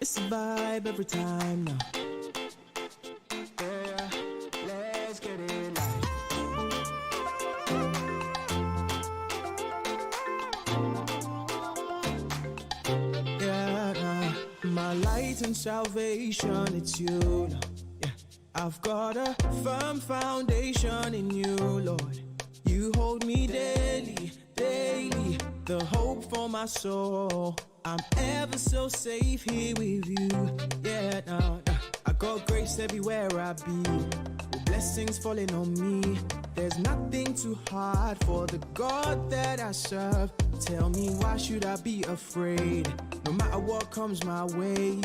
it's a vibe every time now. Yeah, let's get it live. Yeah, my light and salvation, it's you, Lord. Yeah, I've got a firm foundation in you, Lord. You hold me daily, daily, the hope for my soul. I'm ever so safe here with you. Yeah, no, no. I got grace everywhere I be, with blessings falling on me. There's nothing too hard for the God that I serve. Tell me, why should I be afraid? No matter what comes my way,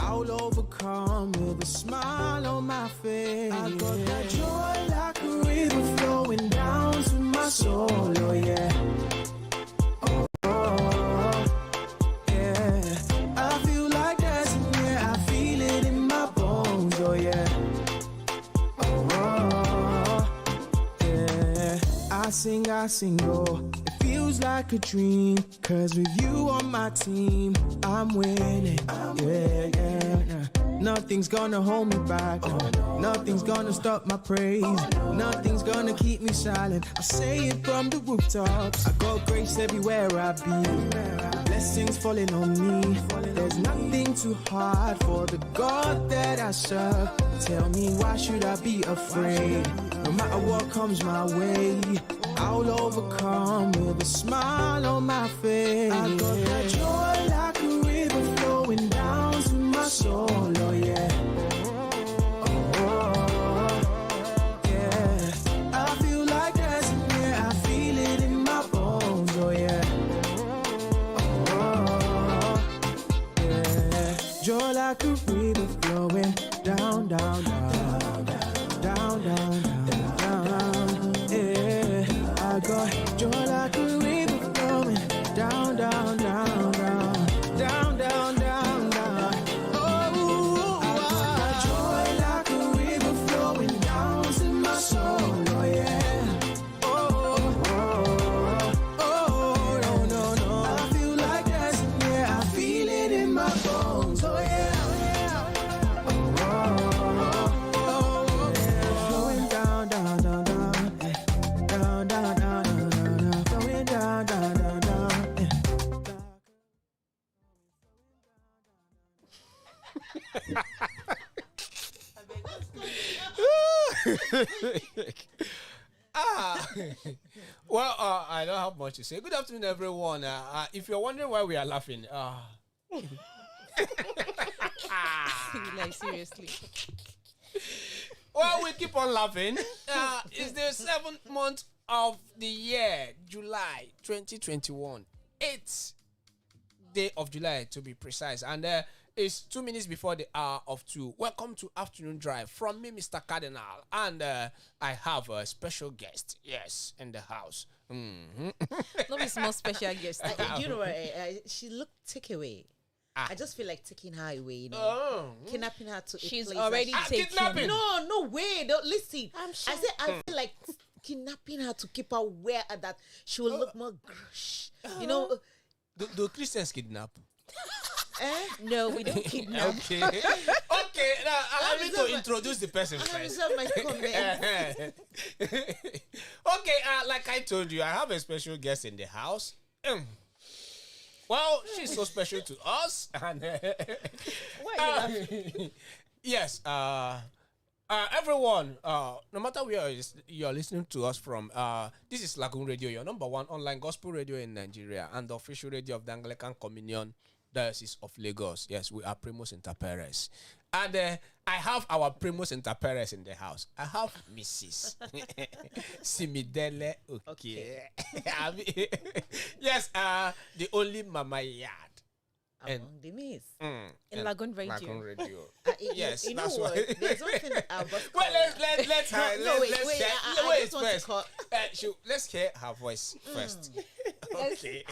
I'll overcome with a smile on my face. I got that joy like a river flowing down to my soul, oh yeah. Oh, oh, yeah. I feel like dancing, yeah, I feel it in my bones, oh yeah. Oh, yeah. I sing, oh. It feels like a dream, 'cause with you on my team, I'm winning. Yeah, yeah. Nothing's gonna hold me back. No. Nothing's gonna stop my praise. Nothing's gonna keep me silent. I say it from the rooftops. I got grace everywhere I be. Blessings falling on me. There's nothing too hard for the God that I serve. Tell me, why should I be afraid? No matter what comes my way, I'll overcome with a smile on my face. I got that joy like a river flowing down to my soul, oh yeah. Oh, yeah. I feel like dancing, yeah, I feel it in my bones, oh yeah. Oh, yeah. Joy like a river flowing down, down, down, down, down, down, down, yeah. I got joy like a river flowing down, down, down, down, down, down, down, down. Oh, I got joy like a river flowing down to my soul, oh yeah. Oh, oh, oh, no, no, no. I feel like dancing, yeah, I feel it in my bones, oh yeah. Well, I don't have much to say. Good afternoon, everyone. If you're wondering why we are laughing, like seriously. Well, we keep on laughing. It's the 7th month of the year, July 2021. 8th day of July, to be precise. And it's 2 minutes before the hour of 2. Welcome to Afternoon Drive from me, Mr. Cardinal. And I have a special guest, yes, in the house. Mm-hmm. Not a small special guest. You know what? She looked takeaway. I just feel like taking her away, you know. Kidnapping her to she's a place already taken. Kidnapping? No way. Don't listen. I'm sure. I feel like kidnapping her to keep her where that she will look more grush. You know. Do Christians kidnap? No, we don't kidnap. Okay. Okay. Now, allow me to introduce the person first. My comment. Okay. Like I told you, I have a special guest in the house. Well, she's so special to us. And yes. Everyone, no matter where you're listening to us from, this is Lagoonradio, your number one online gospel radio in Nigeria and the official radio of the Anglican Diocese of Lagos. Yes, we are primus inter pares. And I have our primus inter pares in the house. I have Mrs. Simidele. Okay. Yes, the only Mama Yard. Among the miss. In Lagoonradio. Lagoonradio. Yes, you know that's what? why. There's one thing about. Well, let's let's hear her voice first. Okay.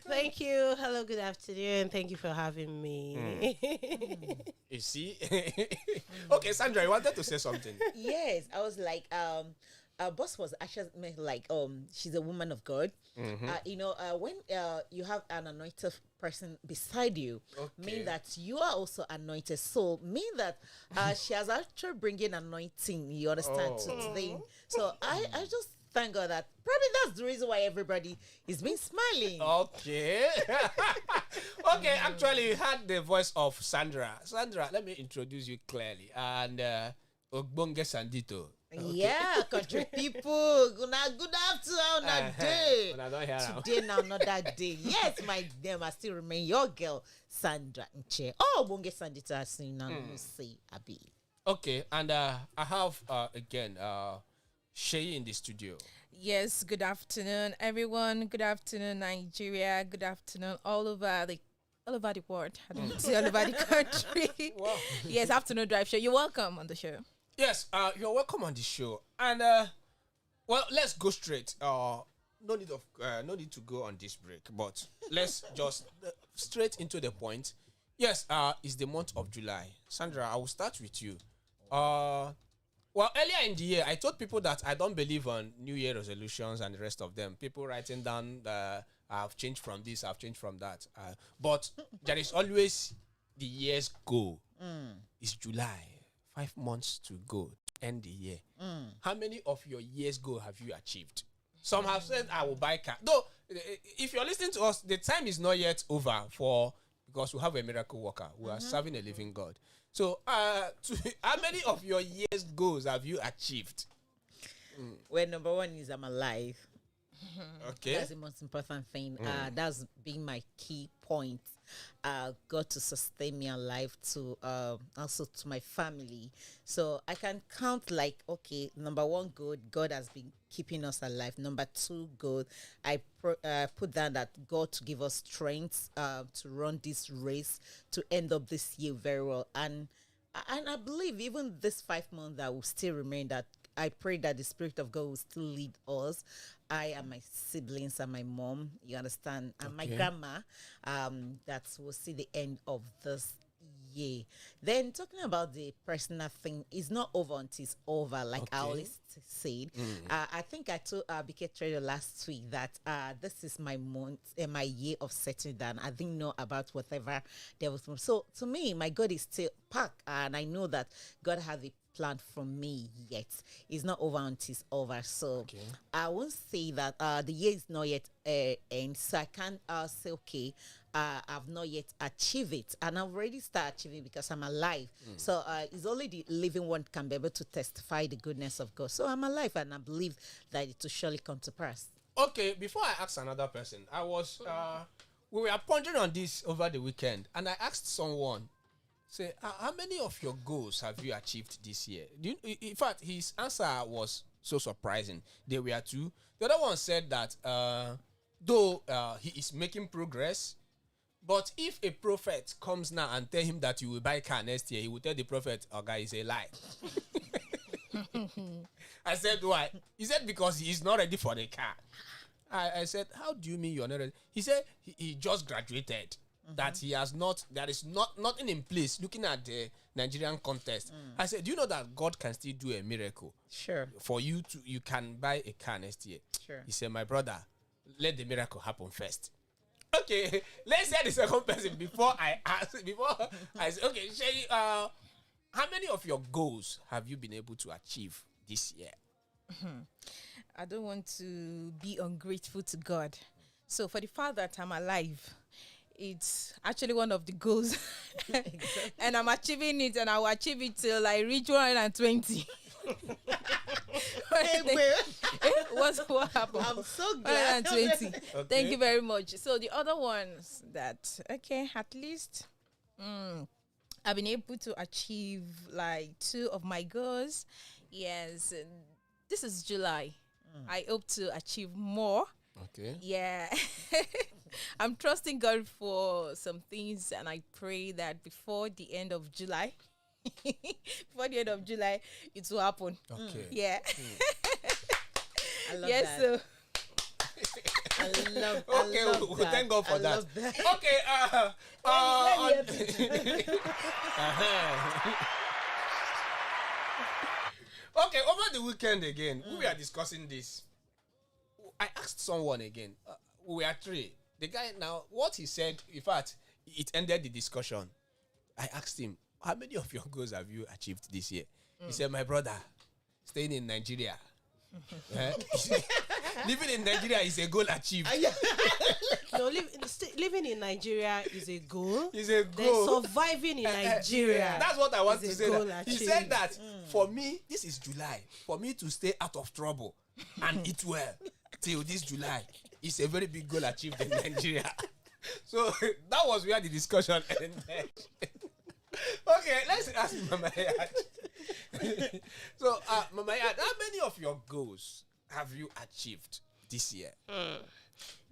Thank you. Hello, good afternoon. Thank you for having me. You see? Okay, Sandra, you wanted to say something. Yes, I was like, our boss was actually like, she's a woman of God. When you have an anointed person beside you, mean that you are also anointed. So mean that she has actually bringing anointing. You understand to the thing. So I just thank God that probably that's the reason why everybody is been smiling. Okay. Okay, actually, you had the voice of Sandra. Sandra, let me introduce you clearly. And Ogbonge Sandito. Okay. Yeah, country people. Good afternoon, day. Today now, not that day. Yes, my name I still remain your girl, Sandra Nche. Oh, Bonge Sandito, I see now. Say Abi. Okay, and I have again Shay in the studio. Yes, good afternoon, everyone. Good afternoon, Nigeria. Good afternoon, all over the world. I don't say all over the country. Wow. Yes, afternoon drive show. You're welcome on the show. Yes, you're welcome on the show. And well, let's go straight. No need to go on this break, but let's just straight into the point. Yes, it's the month of July. Sandra, I will start with you. Well, earlier in the year, I told people that I don't believe on New Year resolutions and the rest of them. People writing down, I've changed from this, I've changed from that. But there is always the year's goal. It's July. 5 months to go to end the year. How many of your year's goal have you achieved? Some have said, I will buy car. Though, if you're listening to us, the time is not yet over because we have a miracle worker. We are serving a living God. So, how many of your year's goals have you achieved? Well, number one is I'm alive. Okay. That's the most important thing. That's been my key point. God to sustain me alive, to also to my family. So I can count like, okay, number one, God has been keeping us alive. Number two, good. I put down that God to give us strength to run this race, to end up this year very well. And I believe even this 5 months that will still remain, that I pray that the Spirit of God will still lead us. I and my siblings and my mom, you understand, and my grandma, that will see the end of this year. Then talking about the personal thing, it's not over until it's over, like I always said. I think I told BK Trader last week that this is my month, my year of settling down. I didn't know about whatever there was. So to me, my God is still packed, and I know that God has a plan for me yet. It's not over until it's over. So I won't say that the year is not yet end. So I can't say, okay, I've not yet achieved it. And I've already started achieving because I'm alive. So it's only the living one can be able to testify the goodness of God. So I'm alive, and I believe that it will surely come to pass. Okay, before I ask another person, we were pondering on this over the weekend, and I asked someone, say, how many of your goals have you achieved this year? In fact, his answer was so surprising. There were two. The other one said that though he is making progress, but if a prophet comes now and tell him that you will buy a car next year, he will tell the prophet, "Oh, guy, it's a lie." I said, why? He said, because he is not ready for the car. I said, how do you mean you're not ready? He said he just graduated. That he has not, there is nothing in place looking at the Nigerian context. I said, do you know that God can still do a miracle? Sure. For you can buy a car next year. Sure. He said, my brother, let the miracle happen first. Okay, let's hear the second person before I say, okay, Shay, how many of your goals have you been able to achieve this year? I don't want to be ungrateful to God. So for the fact that I'm alive, it's actually one of the goals. And I'm achieving it, and I will achieve it till I reach 120. What happened? I'm so glad. 120. Okay. Thank you very much. So the other ones that, at least I've been able to achieve like 2 of my goals. Yes, this is July. I hope to achieve more. Okay. Yeah. I'm trusting God for some things, and I pray that before the end of July, it will happen. Okay. Yeah. I love that. So I love that. Thank God for that. Okay, over the weekend again, we were discussing this. I asked someone again. We were three. The guy now, what he said, in fact, it ended the discussion. I asked him, how many of your goals have you achieved this year? He said, my brother, staying in Nigeria. Living in Nigeria is a goal achieved. No, living in Nigeria is a goal. It's a Then goal. surviving in Nigeria. That's what I want to is a say. goal That. He achieved. said that for me, this is July. For me to stay out of trouble and eat well till this July is a very big goal achieved in Nigeria. So that was where the discussion ended. Okay, let's ask Mama Yad. So, Mama Yad, how many of your goals have you achieved this year?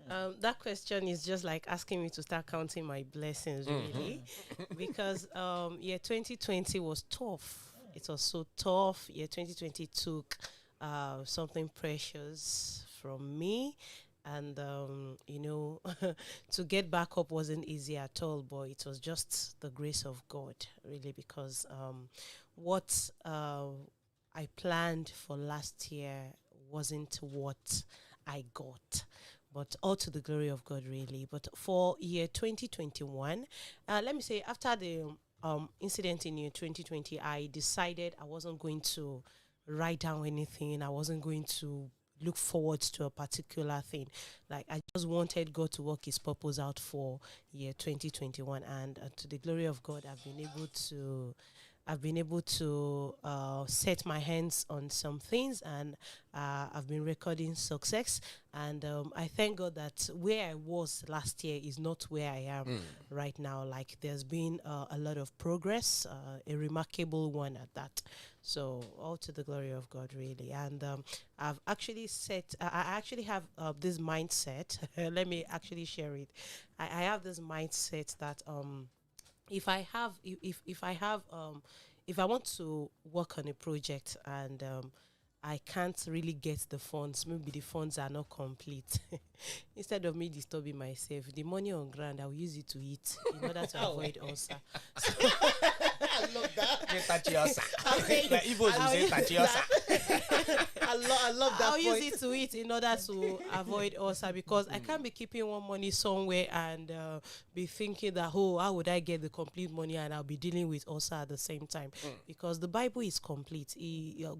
That question is just like asking me to start counting my blessings, really, because 2020 was tough. It was so tough. 2020 took something precious from me. And, to get back up wasn't easy at all, but it was just the grace of God, really, because what I planned for last year wasn't what I got. But all to the glory of God, really. But for year 2021, let me say, after the incident in year 2020, I decided I wasn't going to write down anything. I wasn't going to look forward to a particular thing. Like, I just wanted God to work his purpose out for year 2021, and to the glory of God, I've been able to set my hands on some things, and I've been recording success. And I thank God that where I was last year is not where I am right now. Like, there's been a lot of progress, a remarkable one at that. So all to the glory of God, really. And I've actually I actually have this mindset. Let me actually share it. I have this mindset that if I want to work on a project and I can't really get the funds, maybe the funds are not complete. Instead of me disturbing myself, the money on ground, I'll use it to eat in order to avoid ulcer. I love that. The Igbos will say tachiosa. I love that. I'll use it to eat in order to avoid ulcer, because I can't be keeping one money somewhere and be thinking that, oh, how would I get the complete money, and I'll be dealing with ulcer at the same time. Because the Bible is complete.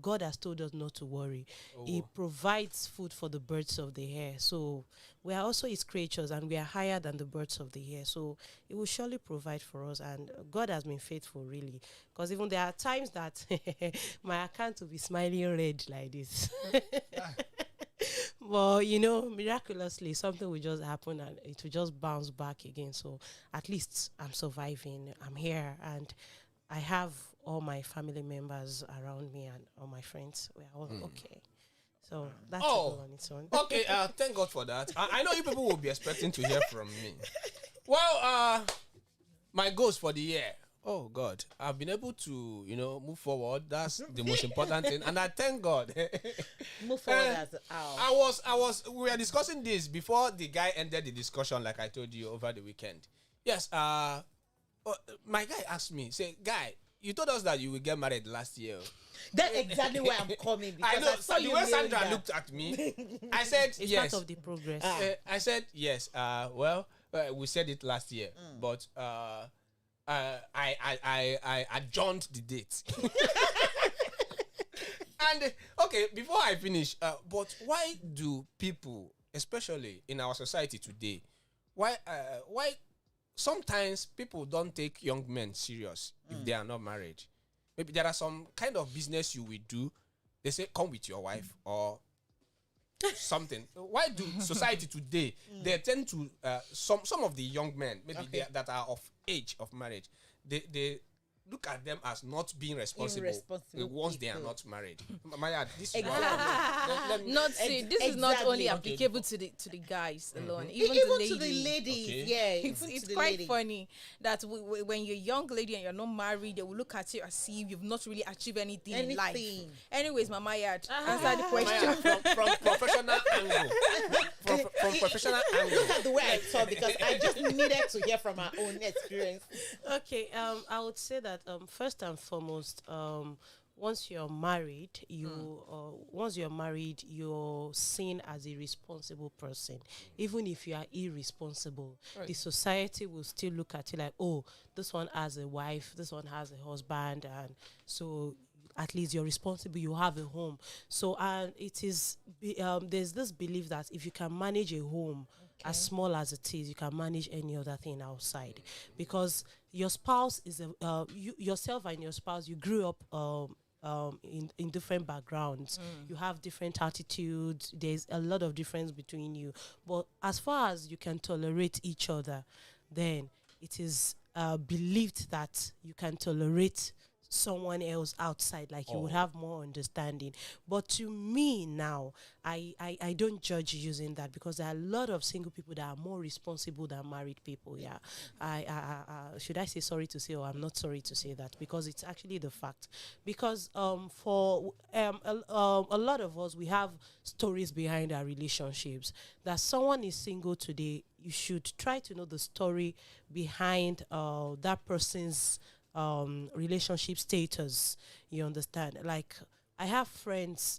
God has told us not to worry. He provides food for the birds of the air. So we are also his creatures, and we are higher than the birds of the air. So he will surely provide for us. And God has been faithful, really. Because even there are times that my account will be smiling red like this. But, miraculously, something will just happen and it will just bounce back again. So at least I'm surviving. I'm here. And I have all my family members around me and all my friends. We're all okay. So that's all on its own. Okay, thank God for that. I know you people will be expecting to hear from me. Well, my goals for the year. Oh God, I've been able to, move forward. That's the most important thing, and I thank God. Move forward as we were discussing this before the guy ended the discussion, like I told you over the weekend. Yes, my guy asked me, say, guy, you told us that you will get married last year. That's exactly where I'm coming. I know. saw The way Sandra looked at me, I said It's yes. part of the progress. I said yes. We said it last year, but I adjourned the date. And okay, before I finish, but why do people, especially in our society today, why sometimes people don't take young men serious if they are not married? Maybe there are some kind of business you will do. They say, come with your wife or something. Why do society today, they tend to, some of the young men, maybe that are of age of marriage, they look at them as not being responsible once they are not married. Maya, this is this is not only applicable to the guys alone, even to the ladies. Okay. Yeah, it's quite funny that when you're a young lady and you're not married, they will look at you as if you've not really achieved anything in life. Anyways, Mama Yad, answer the question. From professional angle. From professional angle. Look at the way I thought, because I just needed to hear from our own experience. Okay, I would say that first and foremost, once you're married, you're seen as a responsible person. Even if you are irresponsible, the society will still look at you like, oh, this one has a wife, this one has a husband, and so at least you're responsible, you have a home. So, and it is, there's this belief that if you can manage a home, as small as it is, you can manage any other thing outside, because your spouse is yourself and your spouse, you grew up in different backgrounds. You have different attitudes. There's a lot of difference between you. But as far as you can tolerate each other, then it is believed that you can tolerate someone else outside, like you would have more understanding. But to me now, I don't judge using that, because there are a lot of single people that are more responsible than married people. Yeah, should I say sorry to say, or I'm not sorry to say that, because it's actually the fact. Because for a lot of us, we have stories behind our relationships. That someone is single today, you should try to know the story behind that person's relationship status. You understand? Like, I have friends,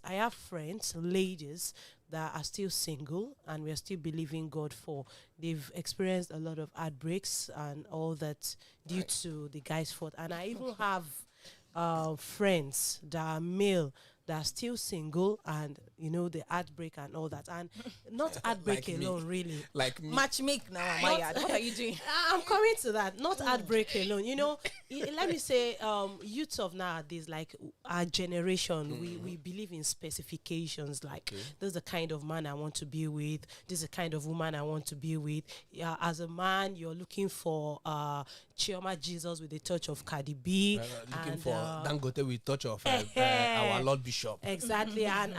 ladies that are still single, and we're still believing God for. They've experienced a lot of heartbreaks and all that due to the guy's fault. And I even have friends that are male that are still single, and the heartbreak and all that, and not heartbreak Like alone, me. really. Like me. Matchmake now, Maya. What are you doing? I'm coming to that. Not heartbreak alone. Let me say, youths of nowadays, like our generation, we believe in specifications. Like, this is the kind of man I want to be with. This is the kind of woman I want to be with. As a man, you're looking for Chioma Jesus with a touch of Cardi B. Looking for Dangote with touch of our Lord Bishop. Exactly. and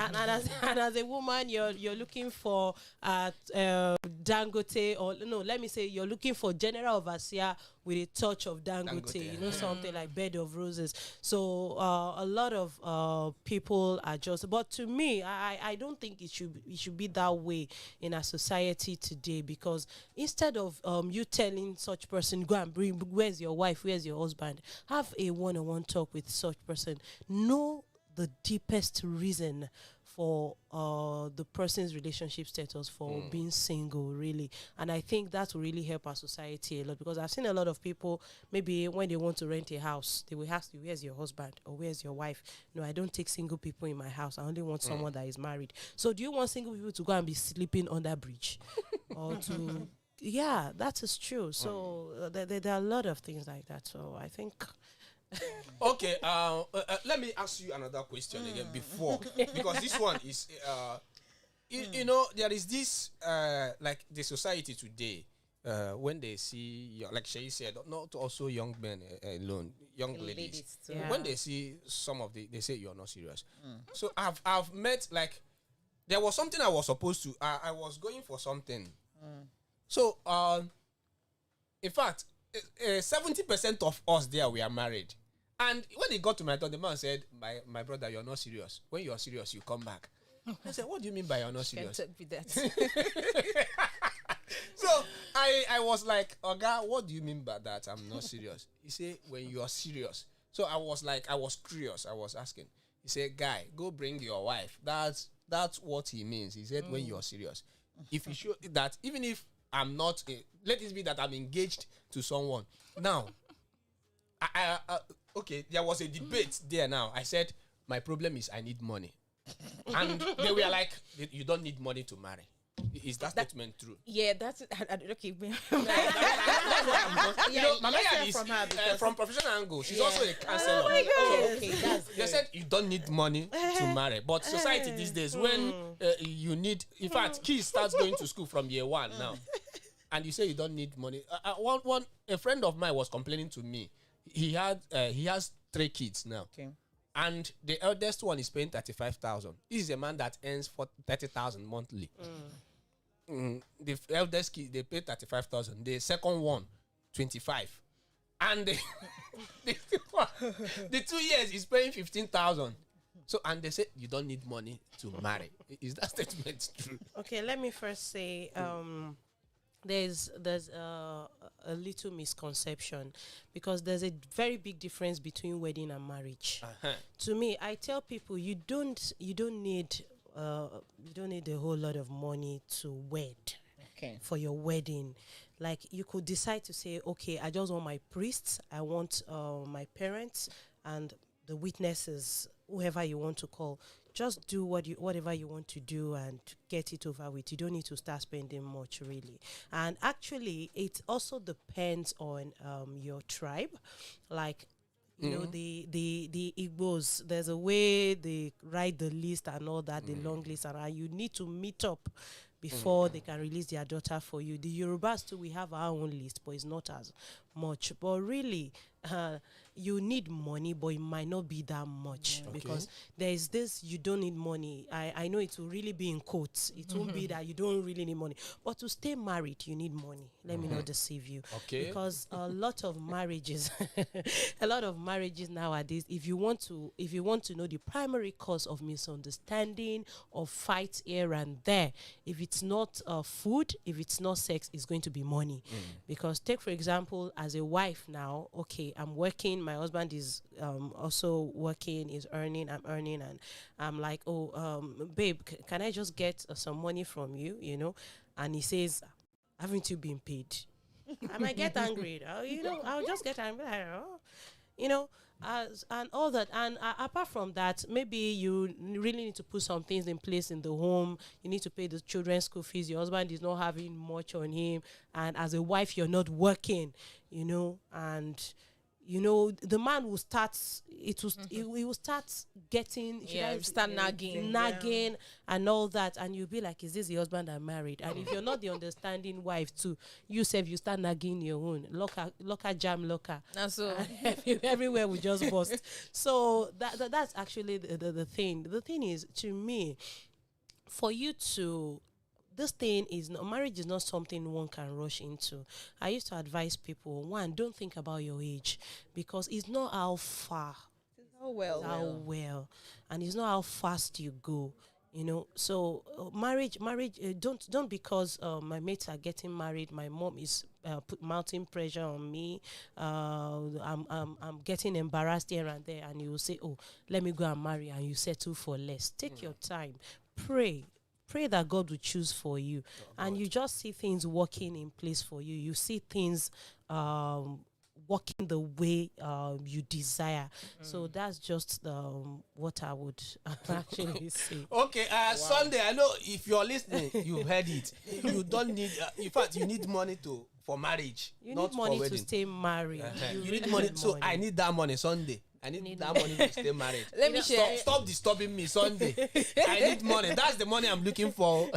as a woman, you're looking for Dangote, or no, let me say you're looking for General Overseer with a touch of Dangote, something like Bed of Roses. So a lot of people are just, but to me, I don't think it should be that way in our society today, because instead of you telling such person, go and bring, where's your wife, where's your husband, have a one-on-one talk with such person. Know the deepest reason for the person's relationship status, for being single, really. And I think that will really help our society a lot, because I've seen a lot of people, maybe when they want to rent a house, they will ask you, where's your husband or where's your wife? No, I don't take single people in my house. I only want someone that is married. So do you want single people to go and be sleeping on that bridge? Or to... Yeah, that is true. So there are a lot of things like that. So I think... Okay, let me ask you another question again before, because this one is, there is this, like the society today, when they see, like Shay said, not also young men alone, young ladies. When they see some of they say you're not serious. So I've met, like, there was something I was supposed to, I was going for something. So, in fact, 70% of us there, we are married. And when they got to my door, the man said, my brother, you're not serious. When you're serious, you come back. I said, what do you mean by you're not serious? Can't talk with that. So I was like, Oga, what do you mean by that? I'm not serious. He said, when you are serious. So I was curious. I was asking. He said, guy, go bring your wife. That's what he means. He said, when you're serious. If you show that, even if I'm not, let it be that I'm engaged to someone. Now, okay, there was a debate there now. I said, my problem is I need money. And they were like, you don't need money to marry. Is that statement true? Yeah, that's okay. Mama is from professional angle. She's also a counselor. Oh my God. Okay, that's They said you don't need money to marry, but society these days, when you need, in fact, kids start going to school from year 1 now, and you say you don't need money. A friend of mine was complaining to me. He has 3 kids now. Okay. And the eldest one is paying 35,000. This is a man that earns 30,000 monthly. The eldest kid, they pay 35,000. The second one, 25. And the 2 years is paying 15,000. So, and they say you don't need money to marry. Is that statement true? Okay, let me first say, there's a little misconception, because there's a very big difference between wedding and marriage. To me, I tell people you don't need a whole lot of money to wed. Okay. For your wedding. Like, you could decide to say, okay, I just want my priests, I want my parents and the witnesses, whoever you want to call. Just do whatever you want to do and get it over with. You don't need to start spending much, really. And actually, it also depends on your tribe. Like, you know, the Igbos, there's a way they write the list and all that, the long list, and you need to meet up before they can release their daughter for you. The Yorubas too, we have our own list, but it's not as much. But really, you need money, but it might not be that much, because there is this, you don't need money. I know it will really be in quotes. It won't be that you don't really need money. But to stay married, you need money. Let me not deceive you. Okay. Because a lot of marriages, nowadays, if you want to know the primary cause of misunderstanding or fight here and there, if it's not food, if it's not sex, it's going to be money. Because take, for example, as a wife now, okay, I'm working, my husband is also working, is earning, I'm earning, and I'm like, babe, can I just get some money from you, you know? And he says, haven't you been paid? I might get angry, I'll just get angry, and all that. And apart from that, maybe you really need to put some things in place in the home. You need to pay the children's school fees. Your husband is not having much on him, and as a wife, you're not working, and the man will start. He will start getting. Start nagging, and all that, and you'll be like, "Is this the husband I married?" And if you're not the understanding wife too, you start nagging your own locker jam locker. So everywhere will just bust. So that's actually the thing. The thing is, to me, for you to. This thing marriage is not something one can rush into. I used to advise people, one, don't think about your age, because it's not how far, how well, and it's not how fast you go. So marriage. Don't because my mates are getting married, my mom is mounting pressure on me. I'm getting embarrassed here and there, and you will say, "Oh, let me go and marry," and you settle for less. Take your time, pray that God will choose for you, and you just see things working in place for you. You see things working the way you desire. So that's just what I would actually say. Okay, Sunday, I know if you're listening, you've heard it. You don't need, in fact, you need money for marriage. You not need money for wedding. to stay married. You need money, so I need that money Sunday. I need that money to stay married. Let me share. Stop disturbing me Sunday. I need money. That's the money I'm looking for.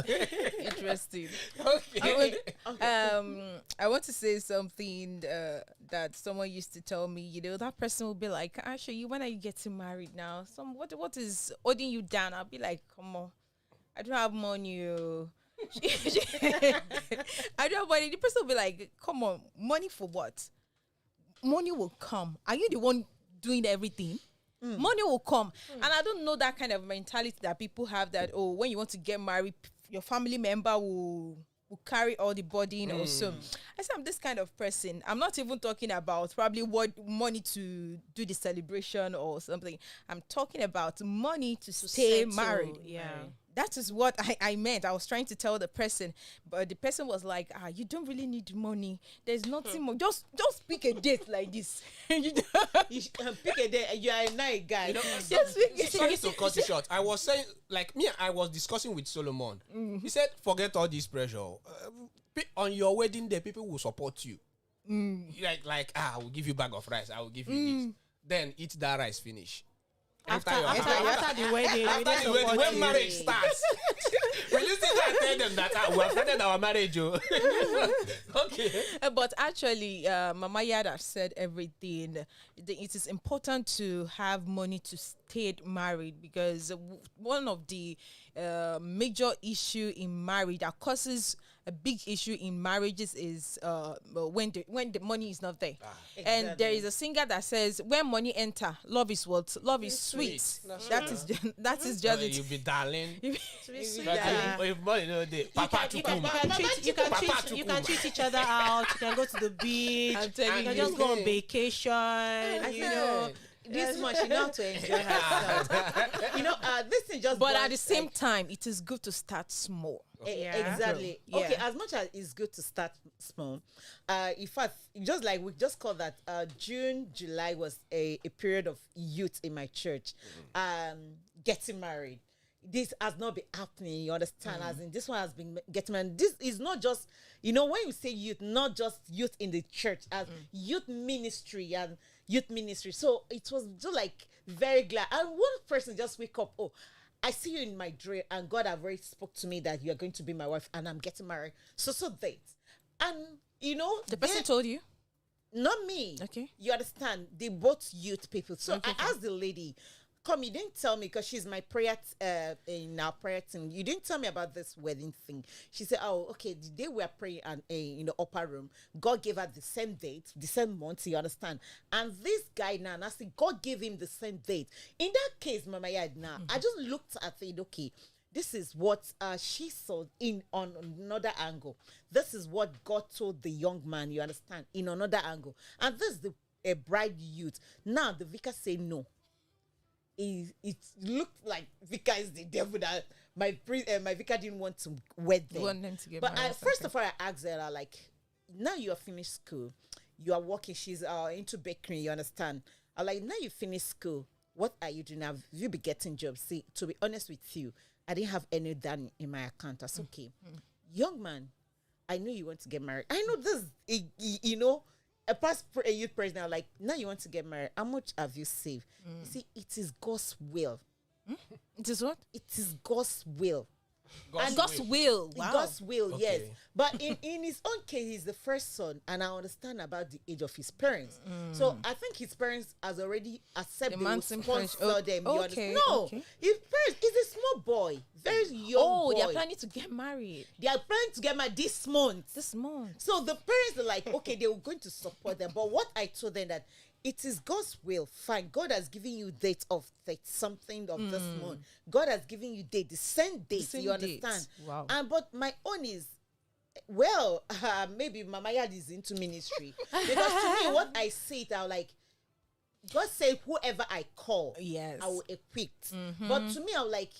Interesting. Okay. I want to say something that someone used to tell me. That person will be like, "Actually, when are you getting married now? What is holding you down?" I'll be like, "Come on, I don't have money." I don't have money. The person will be like, "Come on, money for what? Money will come. Are you the one doing everything? Money will come." And I don't know that kind of mentality that people have, that when you want to get married, your family member will carry all the burden or so. I say I'm this kind of person. I'm not even talking about probably what money to do the celebration or something. I'm talking about money to stay settle, married. yeah. That is what I meant. I was trying to tell the person, but the person was like, "You don't really need money. There's nothing more. Just pick a date like this." You pick a day. You are a nice guy. Just pick a Sorry date. to cut it short. I was saying, like me, I was discussing with Solomon. He said, "Forget all this pressure. On your wedding day, people will support you. I will give you a bag of rice. I will give you this. Then eat that rice, finish." After the wedding, When marriage starts, will you still tell them that we have started our marriage? Okay. But actually, Mama Yada said everything. It is important to have money to stay married, because one of the major issue in marriage that causes a big issue in marriages is when the money is not there. And Exactly. there is a singer that says, when money enter, love is what? Love is sweet. That is just it. You'll be darling. Sweet. But if money no dey, Papa You Chukum. can treat each other out. You can go to the beach. I'm telling You can you. just go on vacation. You know. This much, you know how to enjoy herself. This is just. But one, at the same time, it is good to start small. Yeah. Exactly. Yeah. Okay, as much as it's good to start small, in fact, just like we just call that June, July was a period of youth in my church. Getting married. This has not been happening, you understand? As in, this one has been getting married. This is not just, when you say youth, not just youth in the church, as youth ministry and youth ministry. So it was just like very glad. And one person just wake up, oh, I see you in my dream, and God have already spoke to me that you are going to be my wife, and I'm getting married. So date. And, The person told you? not me. Okay. You understand? They both youth people. So I asked the lady, come, you didn't tell me, because she's my prayer in our prayer team. You didn't tell me about this wedding thing. She said, oh, okay, the day we are praying in the upper room, God gave her the same date, the same month, you understand? And this guy now, and I said, God gave him the same date. In that case, Mama Yad, now, I just looked at it, okay, this is what she saw on another angle. This is what God told the young man, you understand, in another angle. And this is a bride youth. Now, the vicar say no. It looked like vicar is the devil, that my vicar didn't want to wed them. Want them to get But married. first of all, I asked her, like, now you are finished school, you are working, she's into bakery, you understand? I'm like, now you finished school, what are you doing now? You be getting jobs. See, to be honest with you, I didn't have any done in my account. That's okay. Young man, I know you want to get married. I know this, a past youth president, like, now you want to get married. How much have you saved? You see, it is God's will. It is what? It is God's will. God's will. Wow. God's will, yes. Okay. But in his own case, he's the first son, and I understand about the age of his parents. So I think his parents has already accepted The they will man's impression. sponsor them. You Okay, understand? No, okay. his parents is a small boy, very young boy. They are planning to get married They are planning to get married this month. this month. So the parents are like, okay, they were going to support them. But what I told them that it is God's will. Fine. God has given you date of something of this month. God has given you date, the same date. same You understand? date. Wow. And but my own is, well, maybe Mama Yad is into ministry. Because to me, what I see it, I'm like, God said, whoever I call, Yes. I will equip. But to me, I'm like,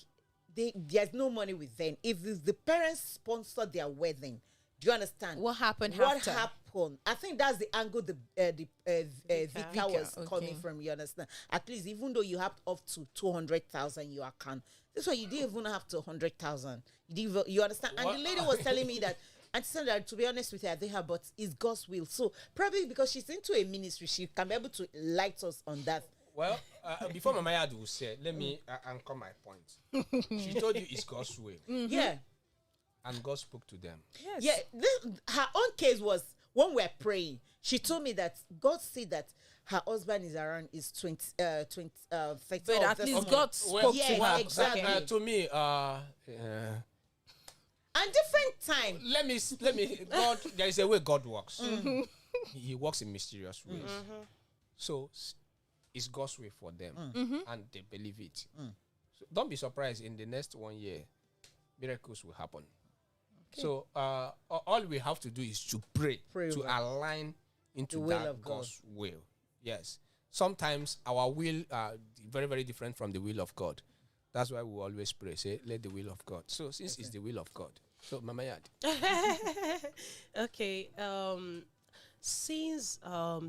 there's no money with them. If the parents sponsor their wedding, do you understand? What happened What after? happened? I think that's the angle the vicar was okay. coming from. You understand? At least, even though you have up to 200,000 in your account, this one you didn't even have to 100,000. You understand? And What? the lady was telling me that. And said that, to be honest with her, they have, but it's God's will. So probably because she's into a ministry, she can be able to light us on that. Well, before Mama Yad will say, let me anchor my point. She told you it's God's will, Yeah. and God spoke to them. Yeah, her own case was when we're praying. She told me that God said that her husband is around is 30. But at least God spoke Well, yeah, to her. exactly. to me, And different time. let me. God, there is a way God works. He works in mysterious ways. So it's God's way for them, and they believe it. So don't be surprised. In the next 1 year, miracles will happen. So all we have to do is to pray to align into The will that of God. God's will. Yes. Sometimes our will are very, very different from the will of God. That's why we always pray, say, let the will of God. So since it's the will of God. So Mama Yad. Okay. Since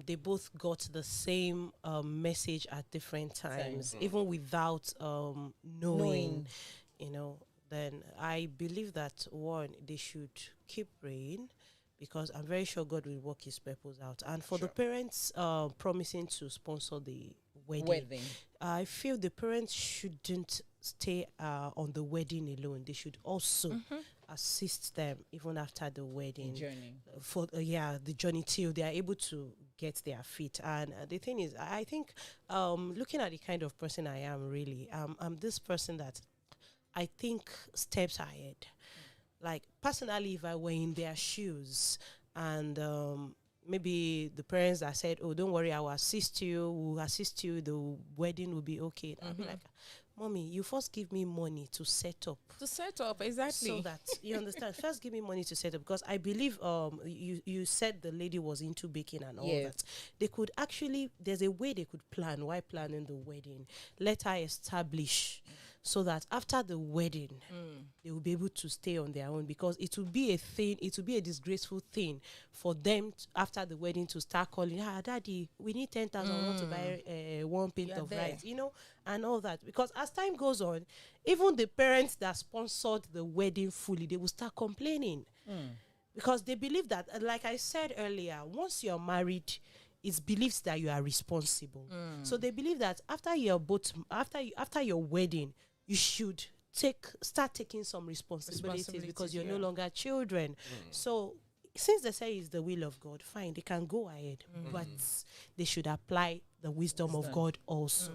they both got the same message at different times, even without knowing, then I believe that one, they should keep praying, because I'm very sure God will work his purpose out. And for the parents promising to sponsor the wedding, I feel the parents shouldn't stay on the wedding alone. They should also assist them even after the wedding Journey. for the journey till they are able to get their feet. And the thing is, I think looking at the kind of person I am, really, I'm this person that I think steps ahead. Like personally, if I were in their shoes and maybe the parents that said, "Oh, don't worry, I will assist you. We'll assist you. The wedding will be okay." I'll be like, "Mommy, you first give me money to set up." To set up, exactly. So that you understand. First, give me money to set up, because I believe you said the lady was into baking and all that. They could actually, there's a way they could plan while planning the wedding. Let her establish, so that after the wedding, they will be able to stay on their own, because it will be a thing, it will be a disgraceful thing for them after the wedding to start calling, "Daddy, we need 10,000, I want to buy one pint of rice," and all that. Because as time goes on, even the parents that sponsored the wedding fully, they will start complaining. Because they believe that, like I said earlier, once you're married, it's believed that you are responsible. So they believe that after your wedding, you should start taking some responsibilities, because you're no longer children. So since they say it's the will of God, fine, they can go ahead, but they should apply the wisdom of God also.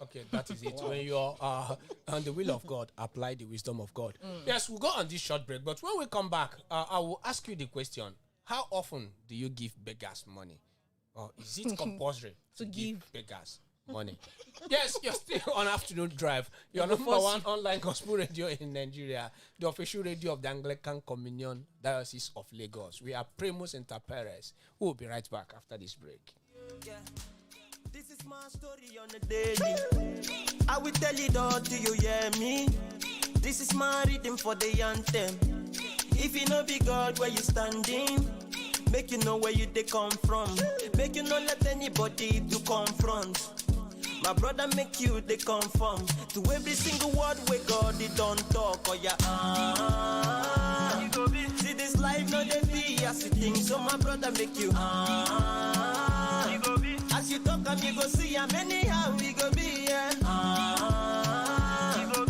Okay, that is it. When you're on the will of God, apply the wisdom of God. Yes, we'll go on this short break, but when we come back, I will ask you the question: how often do you give beggars money? Or is it compulsory to give beggars money? Yes, you're still on Afternoon Drive. You're number one online gospel radio in Nigeria, the official radio of the Anglican Communion Diocese of Lagos. We are Primus Inter Pares. We'll be right back after this break. Yeah. This is my story on the daily. I will tell it all to you, hear me. This is my rhythm for the anthem. If you know be God where you standing, make you know where you they come from. Make you not let anybody to confront. My brother make you they conform to every single word where God they don't talk. Oh yeah, see this life no they be as you think. So my brother make you as you talk and you go see how anyhow we go be. Yeah.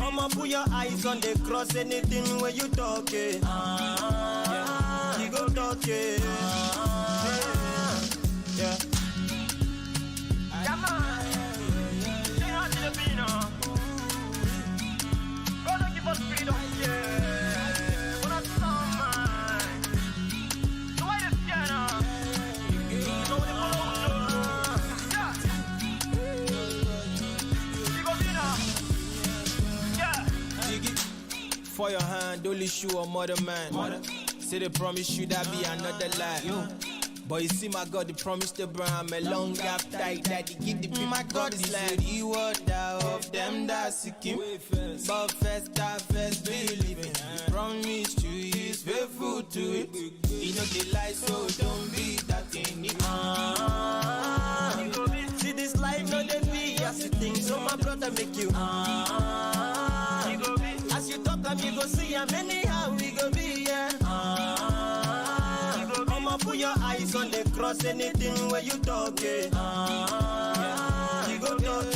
I'ma put your eyes on the cross. Anything where you talk, you go talk, yeah. Come on. Gonna give us freedom, yeah. When I saw mine, the way this piano, you know what yeah. For your hand, only shoe or mother man. Say they promise you that be another lie. But you see my God, they promised Abraham a long appetite that he give the people. My God is like the word of them that seek him. But first, I first believe in. He promised you, he is faithful to it. He know they lie, so don't be that thing. See this life, no they be as you think. So my brother make you. As you talk, and you go see how anyhow we go be, yeah. Put your eyes on the cross, anything where you talk, you go talk,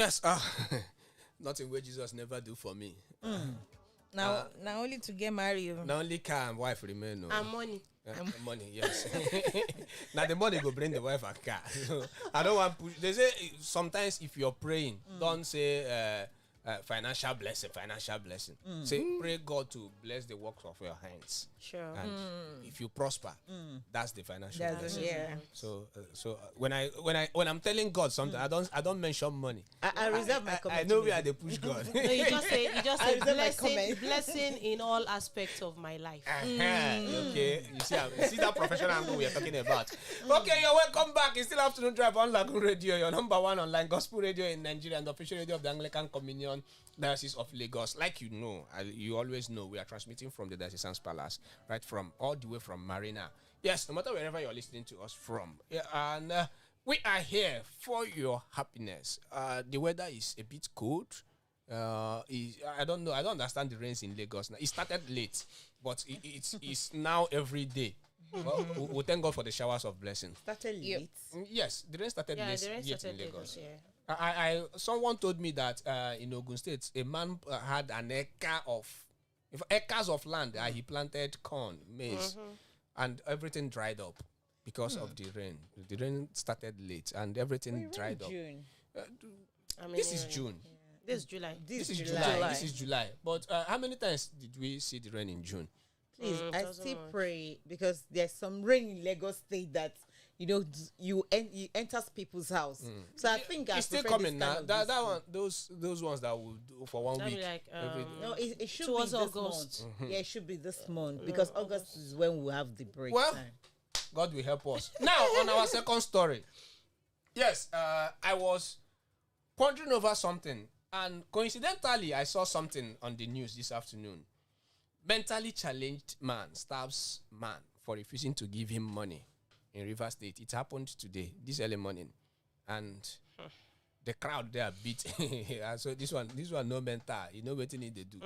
Yes, nothing where Jesus never do for me. Now only to get married. Not only car and wife remain. No. And money. Money, yes. Now the money go bring the wife and car. So I don't want push. They say sometimes if you're praying, don't say financial blessing. Say pray God to bless the works of your hands. Sure. And if you prosper, that's the financial blessing. Yeah. So when I'm telling God something, I don't mention money. I reserve my comment. I know where they push God. No, you just say I reserve my comment. blessing in all aspects of my life. Okay, you see that professional angle we are talking about. Okay, you're welcome back. It's still afternoon drive on Lagoon Radio, your number one online gospel radio in Nigeria and the official radio of the Anglican Communion Diocese of Lagos. Like you know, you always know, we are transmitting from the Diocesan Palace, right from all the way from Marina. Yes, no matter wherever you're listening to us from. Yeah, and we are here for your happiness. The weather is a bit cold. I don't know. I don't understand the rains in Lagos now. It started late, but it's now every day. Well, we thank God for the showers of blessing. Started late. Yes, the rain started Yeah, late, the rain in started Lagos. Lagos, yeah. Someone told me that in Ogun State, a man had an acres of land that he planted corn, maize, and everything dried up because of the rain. The rain started late and everything dried up. June. This is June. Yeah. This is July. This is July. This is July. But how many times did we see the rain in June? Please, I doesn't still much. pray because there's some rain in Lagos State that you enters people's house. So I think It's still coming now. That one, those ones that will do for 1 That'll week. be like, No, it should be towards this August. month. Yeah, it should be this month because August is when we have the break Well, time. God will help us. Now, on our second story. Yes, I was pondering over something, and coincidentally, I saw something on the news this afternoon. Mentally challenged man stabs man for refusing to give him money in Rivers State. It happened today, this early morning, and the crowd there beat. So this one no mental. You know what they need to do.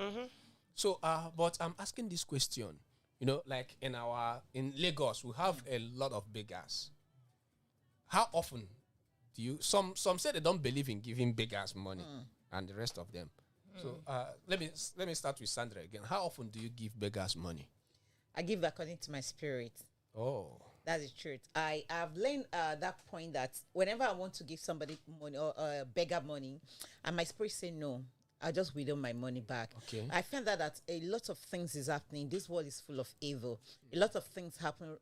So, but I'm asking this question. You know, like in Lagos, we have a lot of beggars. How often do you? Some say they don't believe in giving beggars money, and the rest of them. So let me start with Sandra again. How often do you give beggars money? I give according to my spirit. Oh, That's the truth. I have learned that point that whenever I want to give somebody money or beggar money, and my spirit say no, I just withdraw my money back. Okay. I find that a lot of things is happening. This world is full of evil. A lot of things happen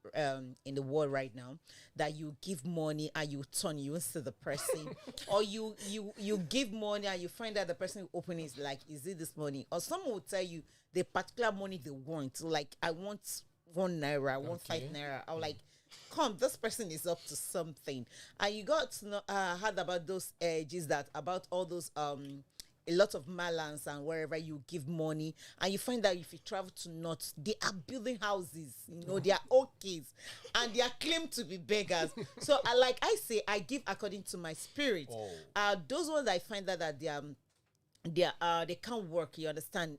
in the world right now that you give money and you turn, you won't see the person, or you give money and you find that the person who open is like, is it this money? Or someone will tell you the particular money they want. Like, I want 1 naira, I want 5 naira. I'm like, come, this person is up to something. And you got to know, heard about those edges that about all those a lot of malams and wherever you give money, and you find that if you travel to North, they are building houses, they are orchids, and they are claimed to be beggars. So I give according to my spirit. Those ones I find that they can't work, you understand.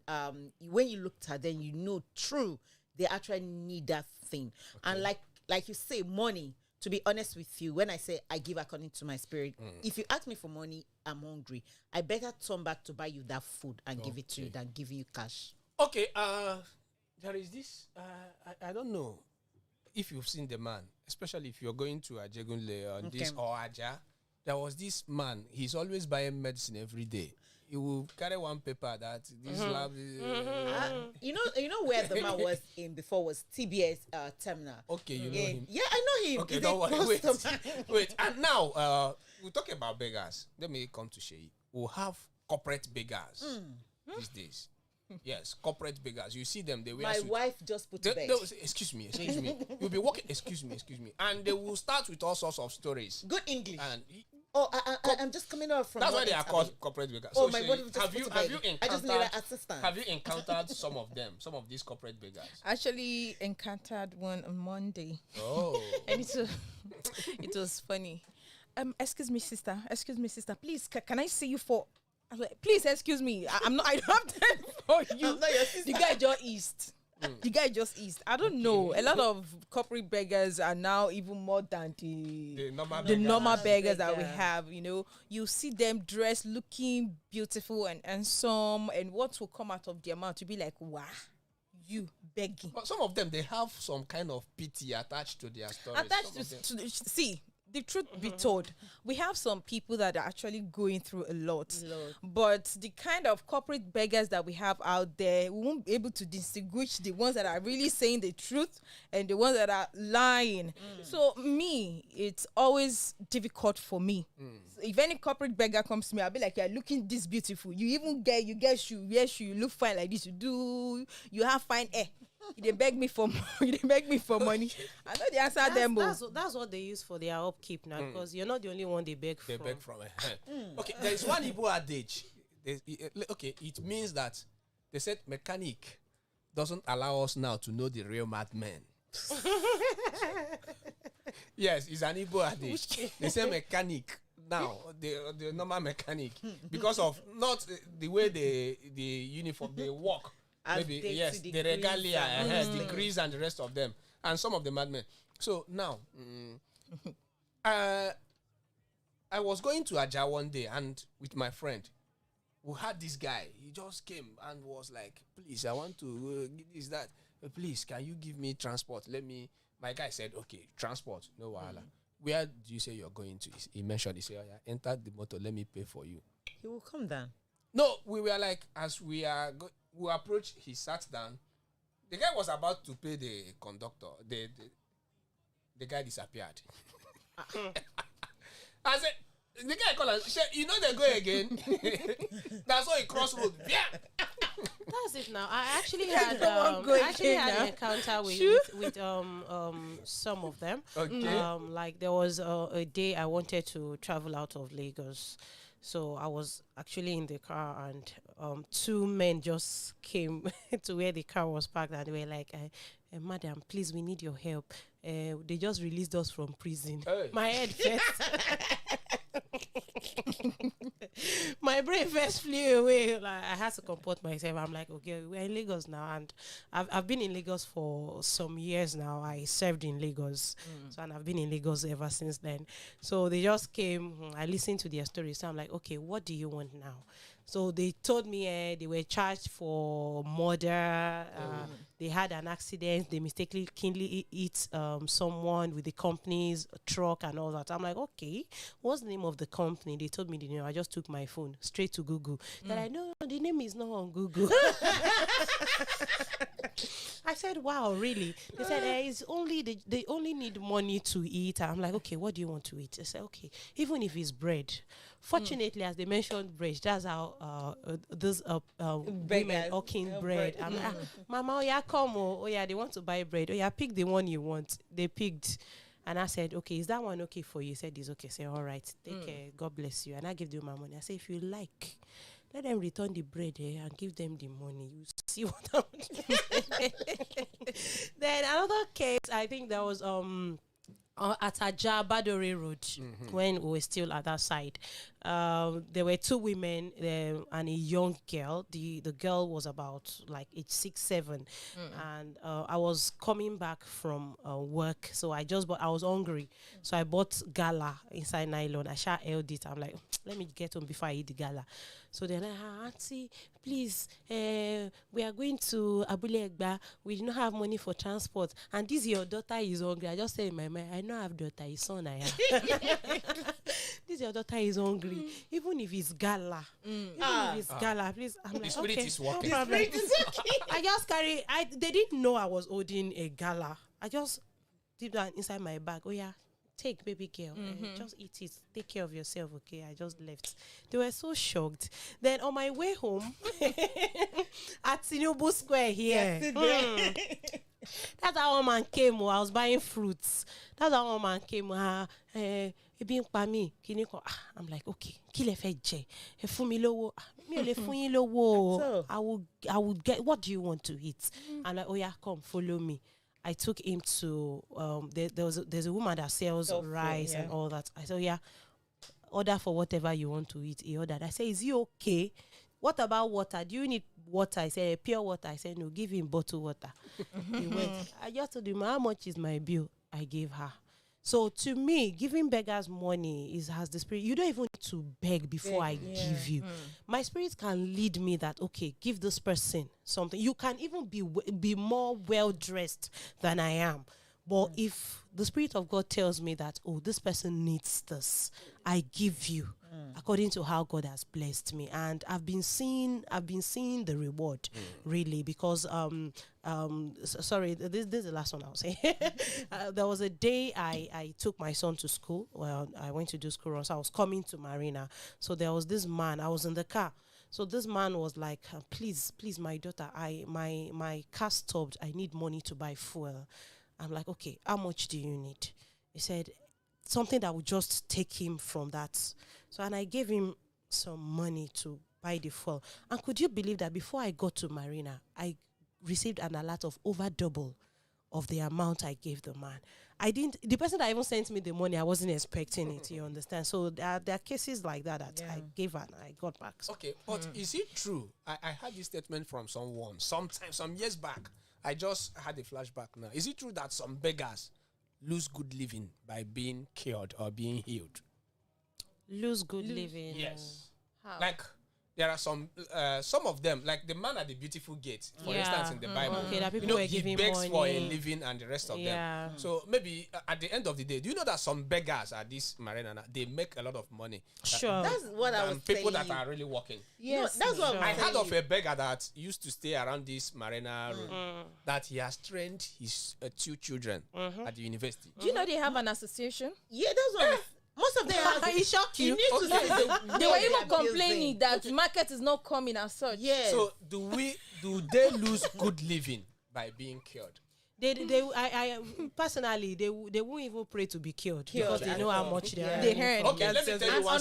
When you look at them, true, they actually need that thing. And like you say, money. To be honest with you, when I say I give according to my spirit, if you ask me for money, I'm hungry. I better turn back to buy you that food and give it to you than giving you cash. okay. There is this. I don't know if you've seen the man, especially if you're going to Ajegunle on this or Aja. There was this man. He's always buying medicine every day. He will carry one paper that this lab. You know where the man was in before was TBS terminal. Okay, you know him. Yeah, I know him. Okay, He's don't a worry. customer. Wait. And now we talk about beggars. Let me come to Sheyi. We'll have corporate beggars these days. Yes, corporate beggars. You see them. They wear My suit. wife just put to bed. Excuse me. You'll be walking. Excuse me. And they will start with all sorts of stories. Good English. And I'm just coming out from. that's why what they are it's called happening. corporate beggars. Oh, So my Sheyi, body just have you put to bed. I just need an encountered? assistant. Have you encountered some of them? Some of these corporate beggars? Actually encountered one on Monday. Oh. And it was funny. Excuse me, sister. Please, can I see you for? I was like, please, excuse me. I don't have time for you. I'm not your sister. The guy just east. The guy just eats. I don't know. A lot of corporate beggars are now even more than the normal beggars that we have. You know, you see them dressed, looking beautiful and handsome, and what will come out of their mouth to be like, wow, you begging. But some of them, they have some kind of pity attached to their stories. See, the truth be told, we have some people that are actually going through a lot. But the kind of corporate beggars that we have out there, we won't be able to distinguish the ones that are really saying the truth and the ones that are lying. So me, it's always difficult for me. So if any corporate beggar comes to me, I'll be like, you're looking this beautiful. You get shoe, wear shoe, you look fine like this. You have fine hair. They beg me for money. I know the answer them. That's what they use for their upkeep now, because you're not the only one they beg from. They beg from. Okay, there is one Igbo adage. Okay, it means that they said mechanic doesn't allow us now to know the real madman. Yes, it's an Igbo adage. They say mechanic now, the normal mechanic, because of not the way the uniform they walk. Maybe yes, the regalia, the grease and the rest of them, and some of the madmen. So now, I was going to Aja one day, and with my friend, we had this guy. He just came and was like, "Please, I want to is that? Please, can you give me transport? My guy said, "Okay, transport, no wahala." Where do you say you're going to? He mentioned. He said, "Oh, yeah, enter the motor. Let me pay for you." He will come down. No, we were like, as we approached, he sat down. The guy was about to pay the conductor. The guy disappeared. I said, the guy called us, you know they go again. That's why he crossed road. Yeah. That's it now. I actually had an encounter with some of them. Okay. Like there was a day I wanted to travel out of Lagos. So I was actually in the car, and two men just came to where the car was parked, and they were like, "Madam, please, we need your help. They just released us from prison." Hey. My head first. My brain first flew away. Like, I had to comport myself. I'm like, okay, we're in Lagos now, and I've been in Lagos for some years now. I served in Lagos, and I've been in Lagos ever since then. So they just came. I listened to their stories. So I'm like, okay, what do you want now? So they told me they were charged for murder. They had an accident. They mistakenly hit someone with the company's truck and all that. I'm like, okay, what's the name of the company? They told me the name. I just took my phone straight to Google. That I know the name is not on Google. I said, wow, really? They said, it's only they only need money to eat. I'm like, okay, what do you want to eat? They said, okay, even if it's bread. Fortunately, as they mentioned bread, that's how those women hawking bread. I'm like, Mama, oh yeah, come, oh yeah, they want to buy bread. Oh yeah, pick the one you want. They picked. And I said, okay, is that one okay for you? He said, it's okay. I said, all right, take care. God bless you. And I give them my money. I said, if you like, let them return the bread and give them the money. You see what I'm doing. Then another case, I think there was at Ajah Badore Road, when we were still at that side. There were two women and a young girl. The girl was about like age 6, 7, and I was coming back from work, so I was hungry, so I bought gala inside nylon. I held it. I'm like, let me get home before I eat the gala. So they're like, Auntie, please, we are going to Abule Egba. We do not have money for transport. And this your daughter is hungry. I just said in my mind, I don't have daughter, his son I have. This your daughter is hungry. Even if it's gala. If it's gala, please. I'm like, spirit okay, is working. No problem. I just they didn't know I was holding a gala. I just did that inside my bag. Oh yeah. Take, baby girl, just eat it, take care of yourself, okay? I just left. They were so shocked. Then on my way home at Tinubu Square here, that's how one man came. I was buying fruits. That's how one man came. I'm like, okay, kill a fedje. I will get, what do you want to eat? I'm like, oh yeah, come, follow me. I took him to there's a woman that sells rice and all that. I said, yeah, order for whatever you want to eat. He ordered. I said, is it okay? what about water? Do you need water? I said, pure water. I said, no, give him bottled water. He went. I just told him, how much is my bill? I gave her. So to me, giving beggars money has the spirit. You don't even need to beg before I give you. My spirit can lead me that, okay, give this person something. You can even be more well-dressed than I am. But if the Spirit of God tells me that, oh, this person needs this, I give you according to how God has blessed me. And I've been seeing the reward really, because sorry, this is the last one I'll say. There was a day I took my son to school. Well, I went to do school run, so I was coming to Marina. So there was this man, I was in the car. So this man was like, please, my daughter, my car stopped. I need money to buy fuel. I'm like, okay, how much do you need? He said, something that would just take him from that. So, and I gave him some money to buy the fuel. And could you believe that before I got to Marina, I received an alert of over double of the amount I gave the man. The person that even sent me the money, I wasn't expecting it, you understand? So there are cases like that I gave and I got back. Okay, but is it true? I had this statement from someone some years back. I just had a flashback now. Is it true that some beggars lose good living by being cured or being healed? Lose good living? Yes. How? Like, there are some of them, like the man at the beautiful gate, for instance, in the Bible. Okay, that people you know, were he giving begs money for a living and the rest of them. So maybe at the end of the day, do you know that some beggars at this marina, they make a lot of money? Sure. That's what I was people telling that you. are really working. Yes, that's what I I'm heard telling of you. a beggar that used to stay around this marina road, that he has trained his 2 children at the university. Do you know they have an association? Yeah, that's what most of them are. It shocked You you? need to see the They were way even they're complaining building. that market is not coming as such. Yes. So do they lose good living by being cured? I personally, they won't even pray to be cured because they know how much they are. They heard. Okay, let me tell you one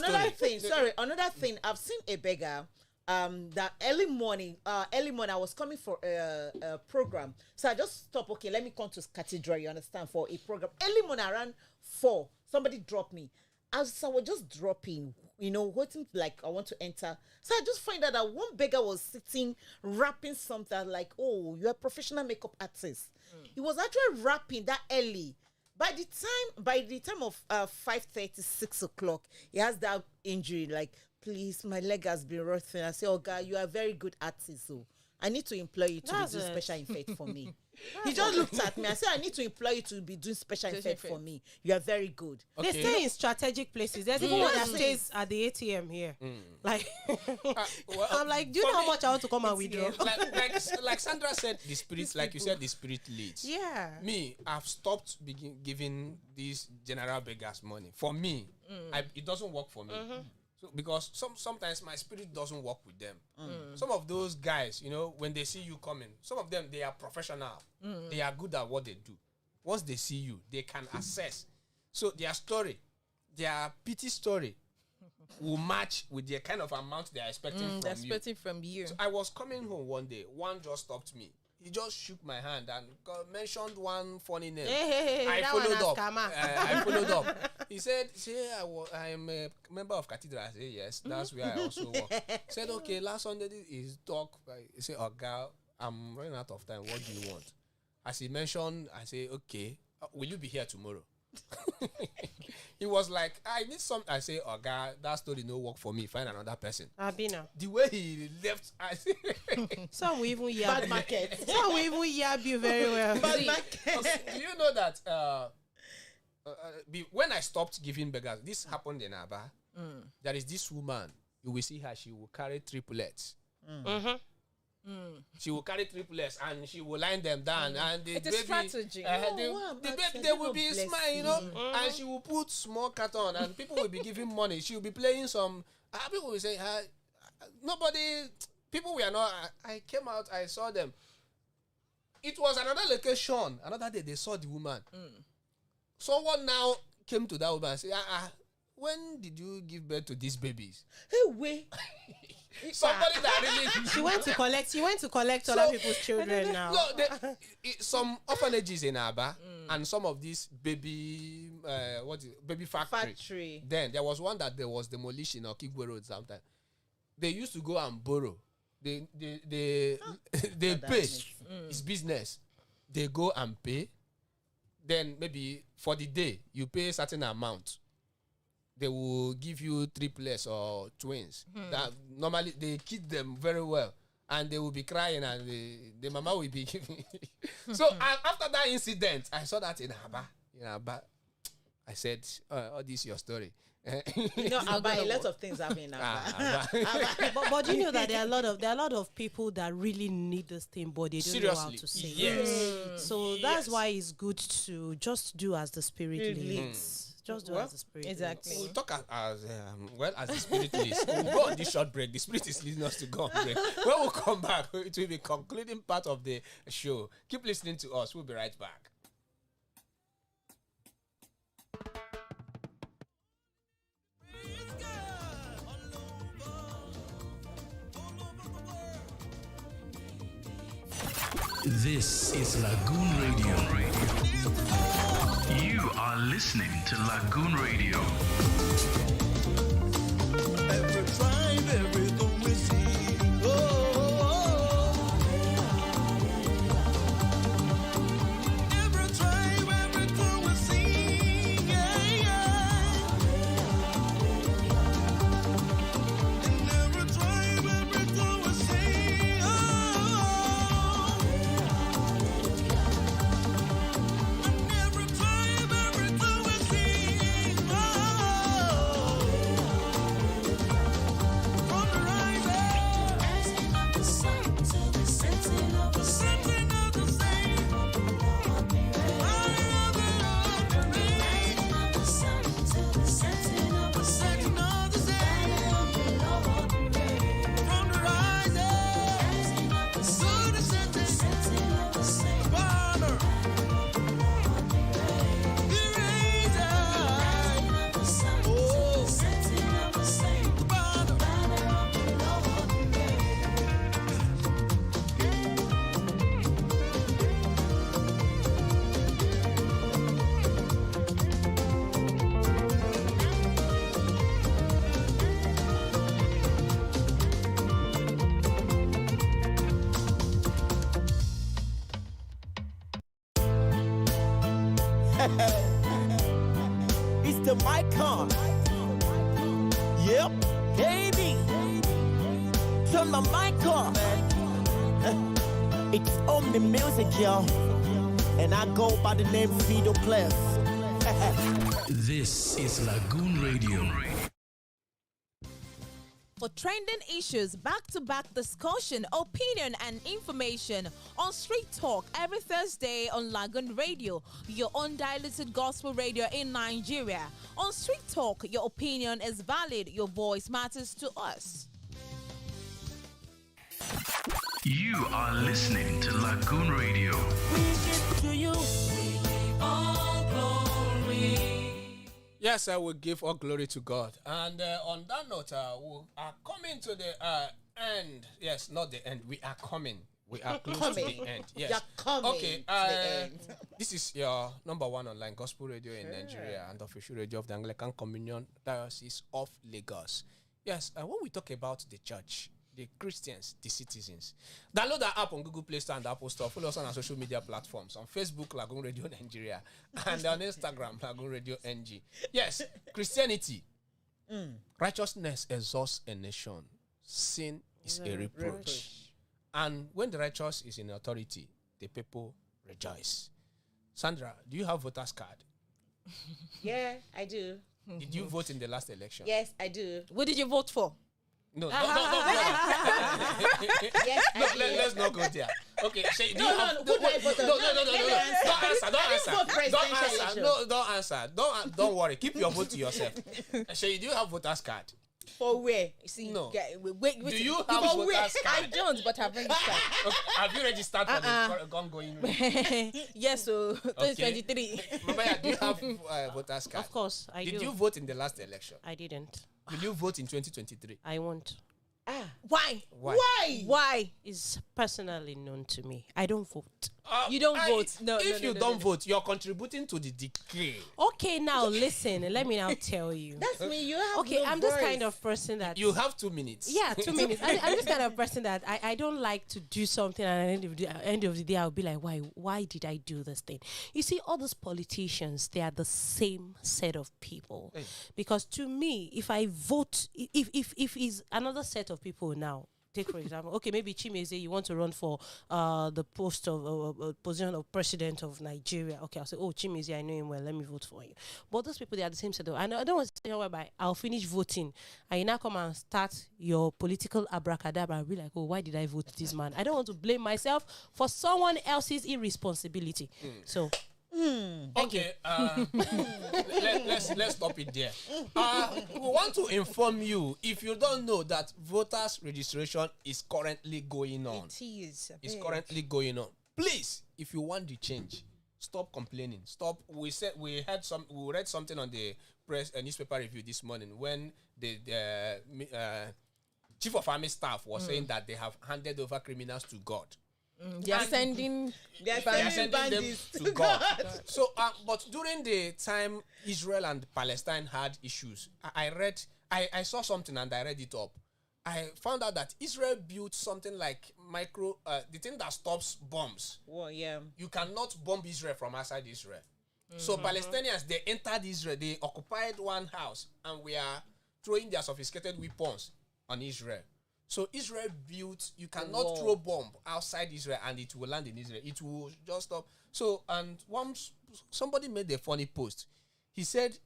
story. Another thing, I've seen a beggar that early morning I was coming for a program, so I just stopped. Okay, let me come to cathedral, you understand, for a program. Early morning around 4, somebody dropped me. As I was just dropping, waiting like I want to enter. So I just find out that one beggar was sitting wrapping something like, oh, you're a professional makeup artist. He was actually wrapping that early. By the time of 5:30, 6 o'clock, he has that injury. Like, please, my leg has been rotten. I say, oh God, you are a very good artist, so I need to employ you to do special effect for me. He just looked at me. I said, I need to employ you to be doing special effect for me. You are very good. Okay. They stay in strategic places. There's even one that stays at the ATM here. Like, Well, I'm like, do you know how much I want to come and withdraw? like Sandra said, the spirit, like you said, the spirit leads. Yeah. Me, I've stopped giving these general beggars money. For me, it doesn't work for me. So, because sometimes my spirit doesn't work with them. Some of those guys, when they see you coming, some of them, they are professional. They are good at what they do. Once they see you, they can assess. So their story, their pity story will match with the kind of amount they are expecting from you. So I was coming home one day. One just stopped me. He just shook my hand and mentioned one funny name. I followed up. He said, I am a member of Cathedral. I said, yes, that's where I also work. He said, okay, last Sunday is talk. He said, oh, girl, I'm running out of time. What do you want? As he mentioned, I say, okay, will you be here tomorrow? He was like, I need some. I say, oh God, that story no work for me. Find another person. Abina. The way he left, I say, some will even yab Bad market. Some will even yab you very well. Bad market. do you know that when I stopped giving beggars, this happened in Aba. There is this woman. You will see her. She will carry triplets. She will carry triplets and she will line them down, and the It's a baby, strategy. the baby, they will be smiling, and she will put small carton, and people will be giving money. She will be playing some. People will say, nobody. People were not. I came out. I saw them. It was another location. Another day, they saw the woman. Someone now came to that woman and said, when did you give birth to these babies? Hey, wait. Somebody that really She went to collect other people's children now. No, some orphanages in Aba and some of these baby baby factory. Factory. Then there was one that there was demolition on Kigwe Road sometime. they used to go and borrow. They pay. It's business. They go and pay. Then maybe for the day you pay a certain amount. They will give you triplets or twins. That normally they keep them very well, and they will be crying, and the mama will be giving. So after that incident, I saw that in Aba. I said, "Oh, this is your story." You know, Abba, a lot of things happen in Abba. But you know that there are a lot of people that really need this thing, but they don't know how to say it. So that's why it's good to just do as the Spirit leads. Just do as the Spirit exactly. We'll talk as the Spirit leads. We'll go on this short break. The Spirit is leading us to go on break. When we come back, it will be concluding part of the show. Keep listening to us. We'll be right back. This is Lagoon Radio. You are listening to Lagoon Radio. Every tribe, every tongue we see. Every tribe, every tongue we sing. And every tribe, every tongue we sing. And every tribe, every tongue we sing. From the rising of the sun to the setting of the same. Rising of the sun to the setting of the same. From the rising to the setting of the same. Father, the rising. Oh, setting of the same. Father. It's the mic on. Yep, baby. Turn my mic on. It's on the music, yo. And I go by the name Fido Clef. This is Lagoon Radio. For trending issues, back-to-back discussion, opinion, and information on Street Talk every Thursday on Lagoon Radio, your undiluted gospel radio in Nigeria. On Street Talk, your opinion is valid, your voice matters to us. You are listening to Lagoon Radio. To you. Yes, I will give all glory to God. And on that note, we are coming to the end. Yes, not the end. We are coming. We are close to the end. Yes. You're coming Okay. to the end. This is your number one online gospel radio in Nigeria and official radio of the Anglican Diocese of Lagos. Yes, when we talk about the church, the Christians, the citizens, download our app on Google Play Store and Apple Store. Follow us on our social media platforms. On Facebook, Lagoon Radio Nigeria, and on Instagram, Lagoon Radio NG. Yes, Christianity. Righteousness exalts a nation. Sin is a reproach. And when the righteous is in authority, the people rejoice. Sandra, do you have voter's card? Yeah, I do. Did you vote in the last election? Yes, I do. What did you vote for? No, Yes, I did. let's not go there. Okay, Shay, do No, you have... who do I vote on? No. Don't answer. Don't worry. Keep your vote to yourself. Shay, do you have voter's card? For where? See, No. wait. Do you have For voter's where? card? I don't, but I've registered. Okay, have you registered for the ongoing? Yes, so 2023. Mabaya, do you have voter's card? Of course, I do. Did you vote in the last election? I didn't. Will you vote in 2023? I won't. Why? Why? Why? It's personally known to me. I don't vote. You don't vote. No, If no, you no, don't no. vote, you're contributing to the decay. Okay, now listen. Let me now tell you. That's me. You have Okay, no I'm this voice. kind of person that You have 2 minutes. Yeah, 2 minutes. I'm this kind of person that I don't like to do something, and at the end of the day, I'll be like, why did I do this thing? You see, all those politicians, they are the same set of people. Hey. Because to me, if I vote, if is another set of people now. Take for example, okay, maybe Chimeze, you want to run for the post of position of president of Nigeria. Okay, I'll say, oh, Chimeze, I know him well. Let me vote for you. But those people, they are the same set of. I don't want to say whereby I'll finish voting and you now come and start your political abracadabra and be like, oh, why did I vote this man? I don't want to blame myself for someone else's irresponsibility. So. Okay, let's stop it there. We want to inform you, if you don't know, that voters registration is currently going on. It is. It's currently going on. Please, if you want the change, stop complaining. Stop. We read something on the press newspaper review this morning when the chief of army staff was saying that they have handed over criminals to God. They are sending They are sending them to God. So, but during the time Israel and Palestine had issues, I saw something and I read it up. I found out that Israel built something like the thing that stops bombs. Well, yeah. You cannot bomb Israel from outside Israel. So Palestinians, they entered Israel, they occupied one house, and we are throwing their sophisticated weapons on Israel. So Israel built, you cannot throw bomb outside Israel and it will land in Israel. It will just stop. So, and once somebody made a funny post. He said,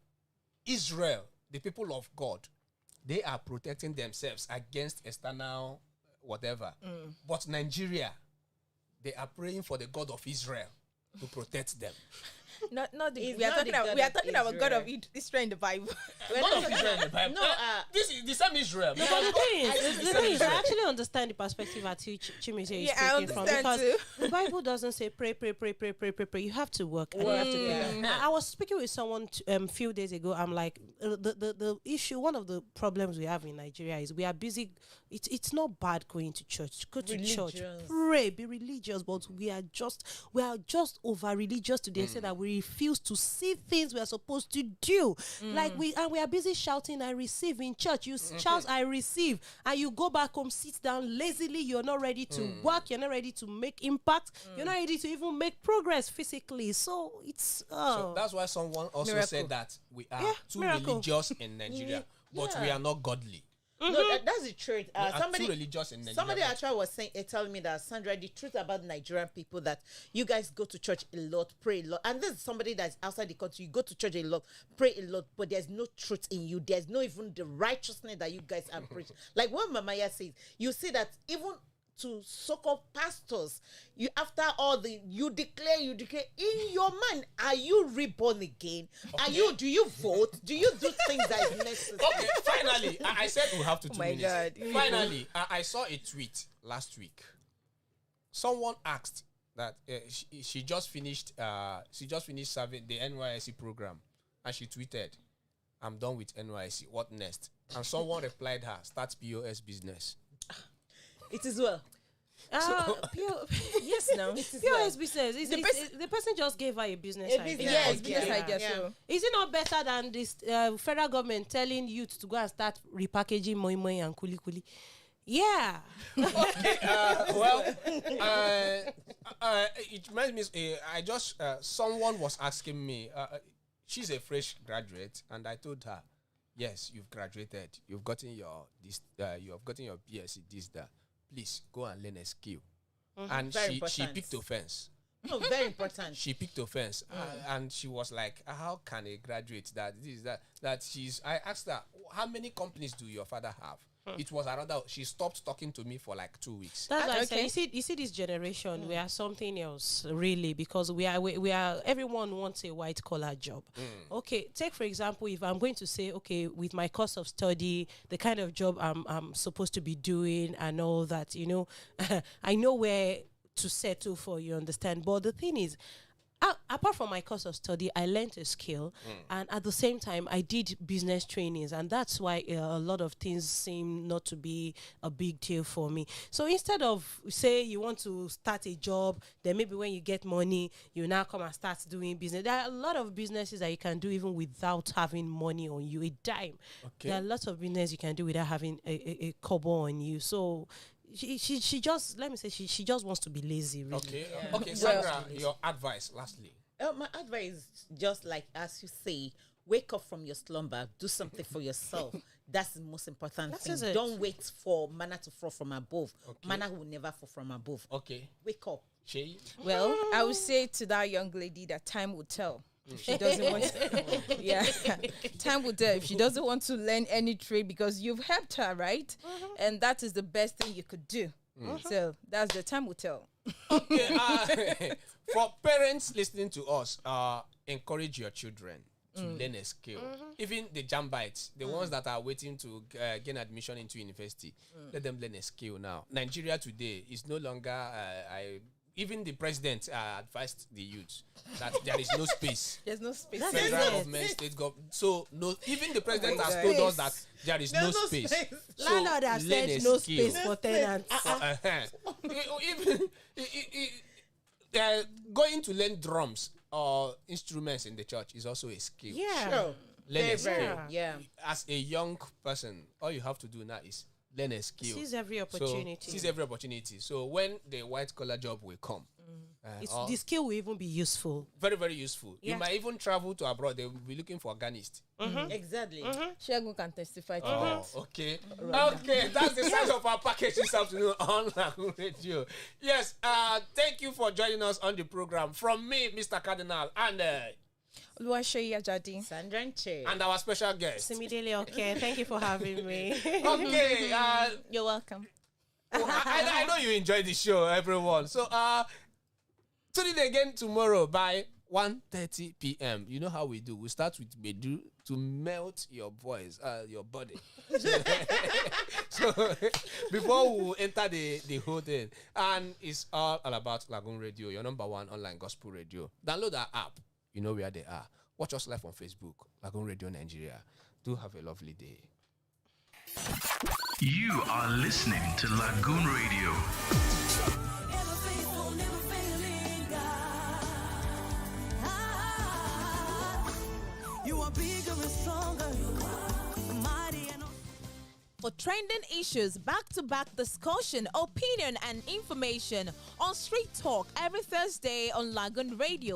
Israel, the people of God, they are protecting themselves against external whatever. But Nigeria, they are praying for the God of Israel to protect them. Not the, It's we are not talking the about God we are of talking about God Israel. of Israel in the Bible. God of Israel in the Bible. No, This is the same Israel. But the thing is, I actually understand the perspective at which Chimeze is Yeah, I speaking from, understand because too. the Bible doesn't say pray. You have to work. And you have to pray. I was speaking with someone few days ago. I'm like, the issue, one of the problems we have in Nigeria is we are busy. It's not bad going to church. Go to church, Religious. pray, be religious, but we are just over religious to the extent that we refuse to see things we are supposed to do. Like we are busy shouting, I receive in church. You shout, I receive, and you go back home, sit down lazily. You're not ready to work. You're not ready to make impact. You're not ready to even make progress physically. So it's So that's why someone also Miracle. said that we are too miracle. religious in Nigeria, but we are not godly. No, that's the truth. We are Somebody too religious in Nigeria. Somebody but- actually was telling me that, Sandra, the truth about Nigerian people, that you guys go to church a lot, pray a lot, and this is somebody that's outside the country. You go to church a lot, pray a lot, but there's no truth in you. There's no even the righteousness that you guys are preaching. Like what Mamaya says, you see that even to so-called pastors, you after all you declare in your mind, are you reborn again? Do you vote? Do you do things that is necessary? Okay, finally, I said we have to 2 my minutes. God. Finally, I saw a tweet last week. Someone asked that she just finished serving the NYSC program, and she tweeted, "I'm done with NYSC. What next?" And someone replied her, "Start POS business." It is well. Yes, no. POS business. The person just gave her a business A idea. business Yes, idea. business idea. Yeah. So Is it not better than this federal government telling youth to go and start repackaging moi moi and kuli kuli? Yeah. Okay, it reminds me. Someone was asking me. She's a fresh graduate, and I told her, "Yes, you've graduated. You've gotten your BSc this that. Please go and learn a skill." And Very she important. picked offense. No, very important. She picked offense, and she was like, "How can a graduate that she's?" I asked her, "How many companies do your father have?" It was another. She stopped talking to me for like 2 weeks. That's why I Okay. say, you see this generation, we are something else, really, because we are everyone wants a white collar job. Okay, take for example, if I'm going to say, okay, with my course of study, the kind of job I'm supposed to be doing and all that, I know where to settle for, you understand. But the thing is, Apart from my course of study, I learned a skill, and at the same time, I did business trainings, and that's why a lot of things seem not to be a big deal for me. So instead of say you want to start a job, then maybe when you get money, you now come and start doing business. There are a lot of businesses that you can do even without having money on you, a dime. Okay. There are lots of business you can do without having a kobo on you. So she just, let me say, she just wants to be lazy, really. Okay. Okay, Sandra, your advice, lastly. My advice is just like as you say, wake up from your slumber, do something for yourself. That's the most important That thing. is it. Don't wait for manna to fall from above. Okay. Manna will never fall from above. Okay. Wake up. Shay? Well, I would say to that young lady that time will tell. If she doesn't want to, yeah, time will tell if she doesn't want to learn any trade because you've helped her, right? And that is the best thing you could do. So that's the time will tell. Okay. For parents listening to us, encourage your children to learn a skill. Even the jambites, the ones that are waiting to gain admission into university, let them learn a skill now. Nigeria today is no longer, even the president advised the youth that there is no space. There's no space. Federal government, state government. So no, even the president has told us that there is no space. So Landlord has learn said a no skill. space for tenants. Even going to learn drums or instruments in the church is also a skill. Yeah. Sure. Learn a Very, skill. yeah. As a young person, all you have to do now is learn a skill. Seize every opportunity. Seize every opportunity. So when the white collar job will come, The skill will even be useful. very, very useful. Yeah. You might even travel to abroad. They will be looking for organist. Exactly. Shegun can testify to Oh, that. okay. Okay, that's the size of our package this afternoon on Lagoon Radio. Yes, thank you for joining us on the program. From me, Mr. Cardinal, and Oluwaseyi Ajadi. Sandra and Che. our special guest. Immediately, okay. Thank you for having me. Okay, You're welcome. I know you enjoyed the show, everyone. So, tune in again tomorrow by 1:30 p.m. You know how we do. We start with Bedu to melt your voice, your body. So before we enter the whole thing, and it's all about Lagoon Radio, your number one online gospel radio. Download our app. You know where they are. Watch us live on Facebook, Lagoon Radio Nigeria. Do have a lovely day. You are listening to Lagoon Radio. You are bigger and stronger. Mighty and For trending issues, back-to-back discussion, opinion, and information on Street Talk every Thursday on Lagoon Radio,